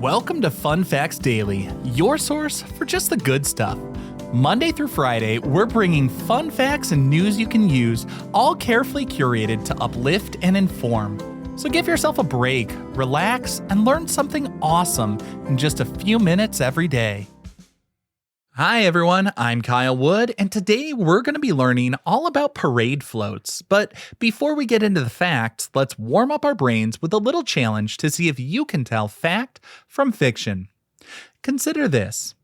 Welcome to Fun Facts Daily, your source for just the good stuff. Monday through Friday, we're bringing fun facts and news you can use, all carefully curated to uplift and inform. So give yourself a break, relax, and learn something awesome in just a few minutes every day. Hi everyone, I'm Kyle Wood, and today we're going to be learning all about parade floats. But before we get into the facts, let's warm up our brains with a little challenge to see if you can tell fact from fiction. Consider this.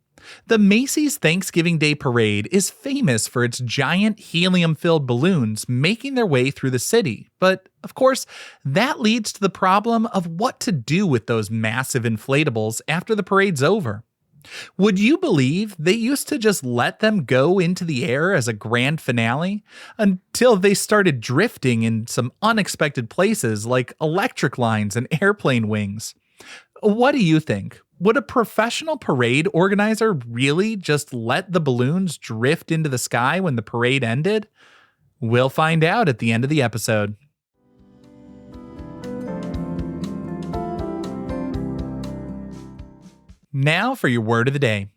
The Macy's Thanksgiving Day Parade is famous for its giant helium-filled balloons making their way through the city. But, of course, that leads to the problem of what to do with those massive inflatables after the parade's over. Would you believe they used to just let them go into the air as a grand finale until they started drifting in some unexpected places like electric lines and airplane wings? What do you think? Would a professional parade organizer really just let the balloons drift into the sky when the parade ended? We'll find out at the end of the episode. Now for your word of the day.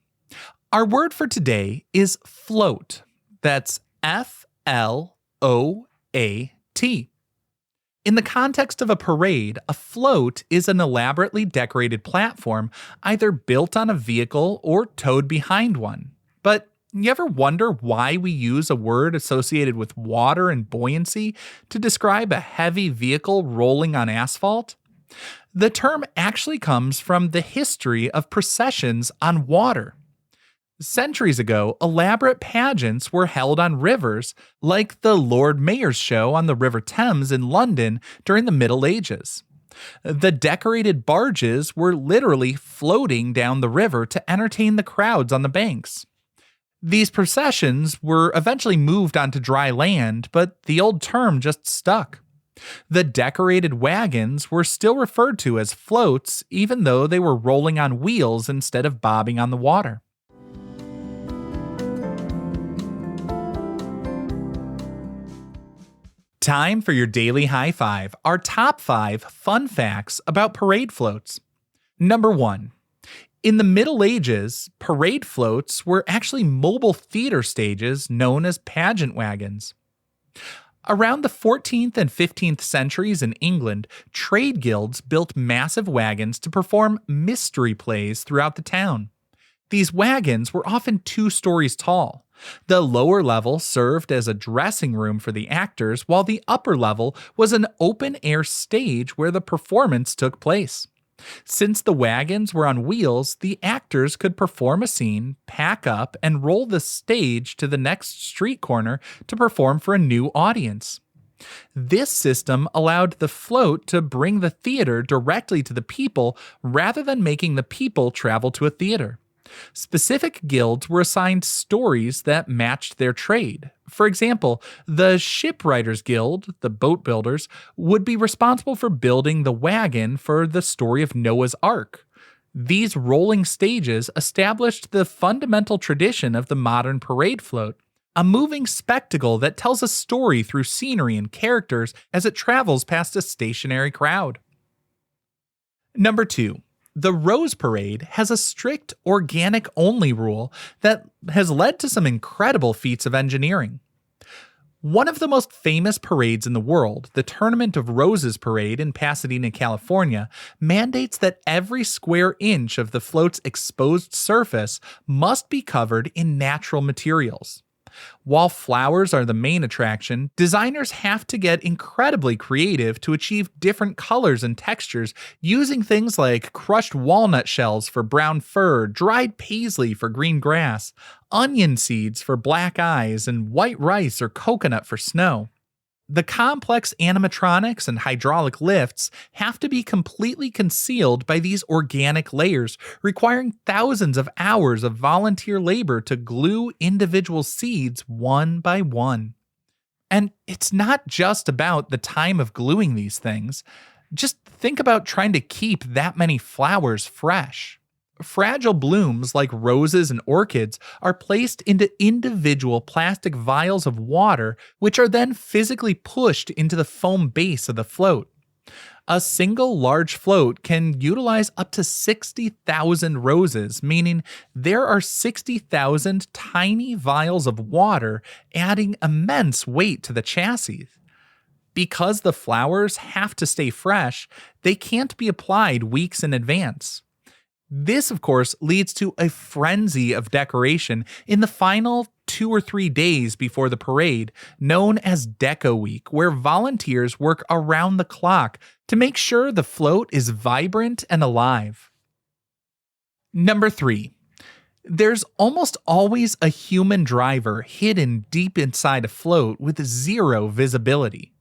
Our word for today is float. That's F-L-O-A-T. In the context of a parade, a float is an elaborately decorated platform either built on a vehicle or towed behind one. But you ever wonder why we use a word associated with water and buoyancy to describe a heavy vehicle rolling on asphalt? The term actually comes from the history of processions on water. Centuries ago, elaborate pageants were held on rivers, like the Lord Mayor's Show on the River Thames in London during the Middle Ages. The decorated barges were literally floating down the river to entertain the crowds on the banks. These processions were eventually moved onto dry land, but the old term just stuck. The decorated wagons were still referred to as floats, even though they were rolling on wheels instead of bobbing on the water. Time for your daily high five, our top 5 fun facts about parade floats. Number 1. In the Middle Ages, parade floats were actually mobile theater stages known as pageant wagons. Around the 14th and 15th centuries in England, trade guilds built massive wagons to perform mystery plays throughout the town. These wagons were often 2 stories tall. The lower level served as a dressing room for the actors, while the upper level was an open-air stage where the performance took place. Since the wagons were on wheels, the actors could perform a scene, pack up, and roll the stage to the next street corner to perform for a new audience. This system allowed the float to bring the theater directly to the people rather than making the people travel to a theater. Specific guilds were assigned stories that matched their trade. For example, the Shipwriters Guild, the boat builders, would be responsible for building the wagon for the story of Noah's Ark. These rolling stages established the fundamental tradition of the modern parade float, a moving spectacle that tells a story through scenery and characters as it travels past a stationary crowd. Number 2. The Rose Parade has a strict organic-only rule that has led to some incredible feats of engineering. One of the most famous parades in the world, the Tournament of Roses Parade in Pasadena, California, mandates that every square inch of the float's exposed surface must be covered in natural materials. While flowers are the main attraction, designers have to get incredibly creative to achieve different colors and textures using things like crushed walnut shells for brown fur, dried paisley for green grass, onion seeds for black eyes, and white rice or coconut for snow. The complex animatronics and hydraulic lifts have to be completely concealed by these organic layers, requiring thousands of hours of volunteer labor to glue individual seeds one by one. And it's not just about the time of gluing these things. Just think about trying to keep that many flowers fresh. Fragile blooms like roses and orchids are placed into individual plastic vials of water, which are then physically pushed into the foam base of the float. A single large float can utilize up to 60,000 roses, meaning there are 60,000 tiny vials of water, adding immense weight to the chassis. Because the flowers have to stay fresh, they can't be applied weeks in advance. This, of course, leads to a frenzy of decoration in the final 2 or 3 days before the parade, known as Deco Week, where volunteers work around the clock to make sure the float is vibrant and alive. Number 3. There's almost always a human driver hidden deep inside a float with zero visibility.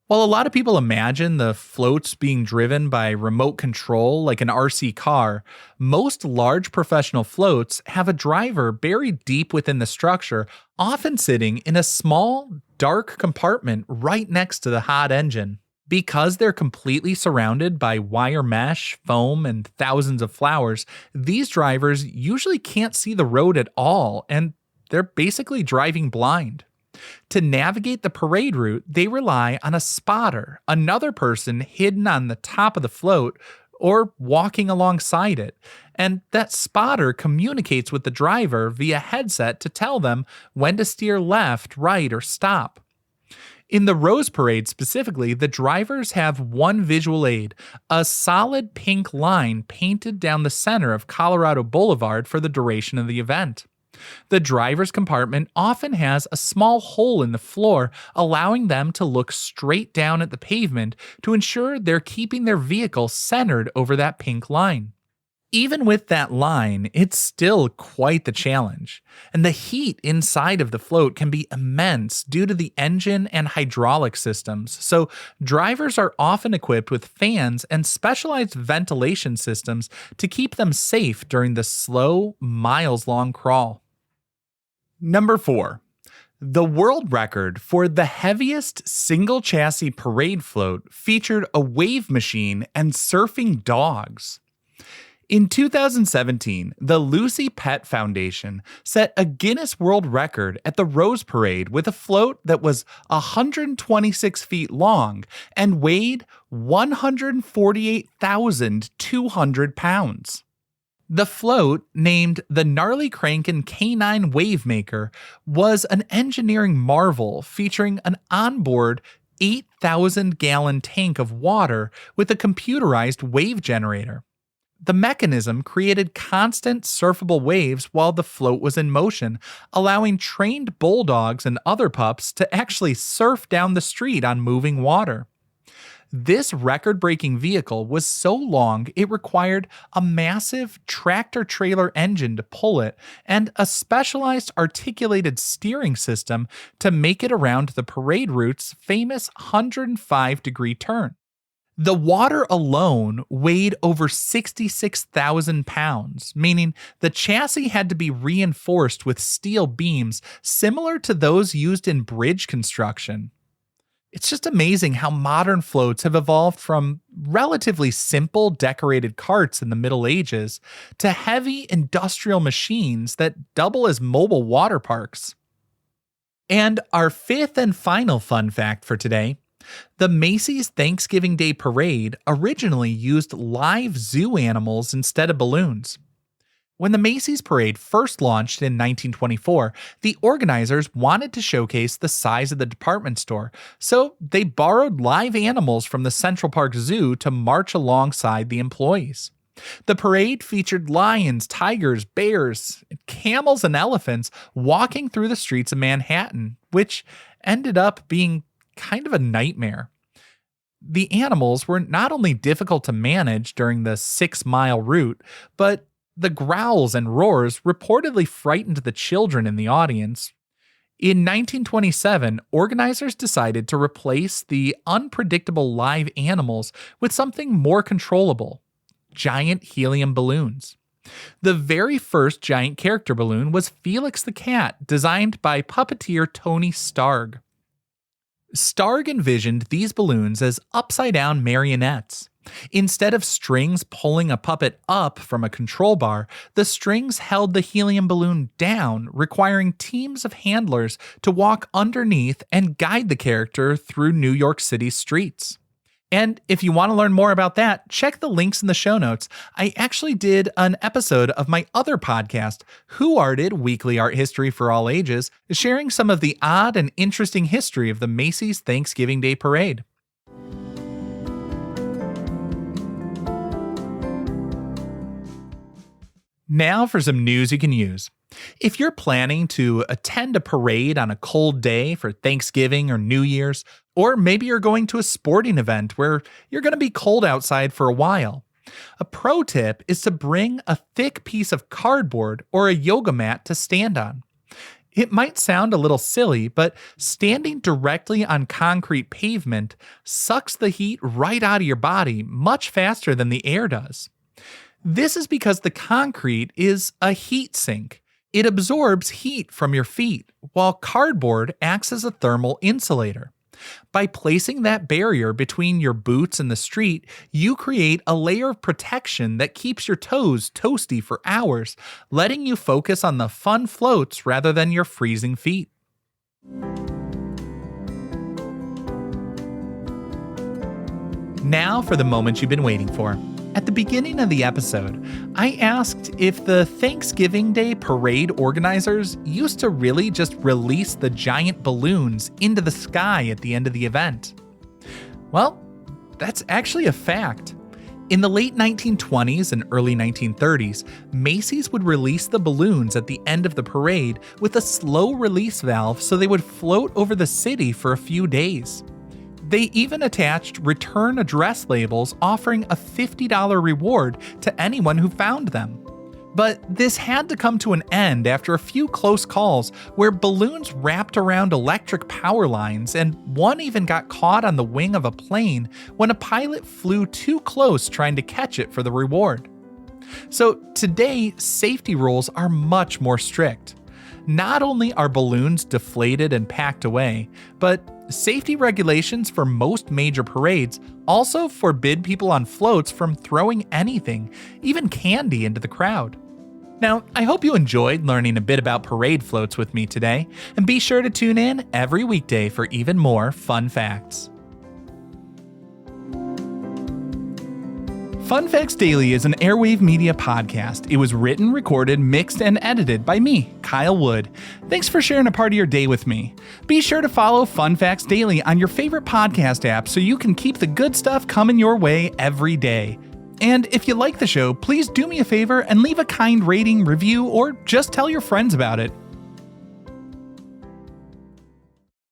While a lot of people imagine the floats being driven by remote control like an RC car, most large professional floats have a driver buried deep within the structure, often sitting in a small, dark compartment right next to the hot engine. Because they're completely surrounded by wire mesh, foam, and thousands of flowers, these drivers usually can't see the road at all, and they're basically driving blind. To navigate the parade route, they rely on a spotter, another person hidden on the top of the float or walking alongside it. And that spotter communicates with the driver via headset to tell them when to steer left, right, or stop. In the Rose Parade specifically, the drivers have one visual aid, a solid pink line painted down the center of Colorado Boulevard for the duration of the event. The driver's compartment often has a small hole in the floor, allowing them to look straight down at the pavement to ensure they're keeping their vehicle centered over that pink line. Even with that line, it's still quite the challenge, and the heat inside of the float can be immense due to the engine and hydraulic systems, so drivers are often equipped with fans and specialized ventilation systems to keep them safe during the slow, miles-long crawl. Number 4. The world record for the heaviest single chassis parade float featured a wave machine and surfing dogs. In 2017, the Lucy Pet Foundation set a Guinness World Record at the Rose Parade with a float that was 126 feet long and weighed 148,200 pounds. The float, named the Gnarly Crankin' Canine Wavemaker, was an engineering marvel featuring an onboard 8,000-gallon tank of water with a computerized wave generator. The mechanism created constant surfable waves while the float was in motion, allowing trained bulldogs and other pups to actually surf down the street on moving water. This record-breaking vehicle was so long it required a massive tractor-trailer engine to pull it and a specialized articulated steering system to make it around the parade route's famous 105-degree turn. The water alone weighed over 66,000 pounds, meaning the chassis had to be reinforced with steel beams similar to those used in bridge construction. It's just amazing how modern floats have evolved from relatively simple decorated carts in the Middle Ages to heavy industrial machines that double as mobile water parks. And our fifth and final fun fact for today: the Macy's Thanksgiving Day Parade originally used live zoo animals instead of balloons. When the Macy's Parade first launched in 1924, the organizers wanted to showcase the size of the department store, so they borrowed live animals from the Central Park Zoo to march alongside the employees. The parade featured lions, tigers, bears, camels, and elephants walking through the streets of Manhattan, which ended up being kind of a nightmare. The animals were not only difficult to manage during the 6-mile route, but the growls and roars reportedly frightened the children in the audience. In 1927, organizers decided to replace the unpredictable live animals with something more controllable: giant helium balloons. The very first giant character balloon was Felix the Cat, designed by puppeteer Tony Starg. Starg envisioned these balloons as upside-down marionettes. Instead of strings pulling a puppet up from a control bar, the strings held the helium balloon down, requiring teams of handlers to walk underneath and guide the character through New York City streets. And if you want to learn more about that, check the links in the show notes. I actually did an episode of my other podcast, Who Arted Weekly Art History for All Ages, sharing some of the odd and interesting history of the Macy's Thanksgiving Day Parade. Now for some news you can use. If you're planning to attend a parade on a cold day for Thanksgiving or New Year's, or maybe you're going to a sporting event where you're going to be cold outside for a while, a pro tip is to bring a thick piece of cardboard or a yoga mat to stand on. It might sound a little silly, but standing directly on concrete pavement sucks the heat right out of your body much faster than the air does. This is because the concrete is a heat sink. It absorbs heat from your feet, while cardboard acts as a thermal insulator. By placing that barrier between your boots and the street, you create a layer of protection that keeps your toes toasty for hours, letting you focus on the fun floats rather than your freezing feet. Now for the moment you've been waiting for. At the beginning of the episode, I asked if the Thanksgiving Day parade organizers used to really just release the giant balloons into the sky at the end of the event. Well, that's actually a fact. In the late 1920s and early 1930s, Macy's would release the balloons at the end of the parade with a slow release valve so they would float over the city for a few days. They even attached return address labels offering a $50 reward to anyone who found them. But this had to come to an end after a few close calls where balloons wrapped around electric power lines, and one even got caught on the wing of a plane when a pilot flew too close trying to catch it for the reward. So today, safety rules are much more strict. Not only are balloons deflated and packed away, but safety regulations for most major parades also forbid people on floats from throwing anything, even candy, into the crowd. Now, I hope you enjoyed learning a bit about parade floats with me today, and be sure to tune in every weekday for even more fun facts. Fun Facts Daily is an Airwave Media podcast. It was written, recorded, mixed, and edited by me, Kyle Wood. Thanks for sharing a part of your day with me. Be sure to follow Fun Facts Daily on your favorite podcast app so you can keep the good stuff coming your way every day. And if you like the show, please do me a favor and leave a kind rating, review, or just tell your friends about it.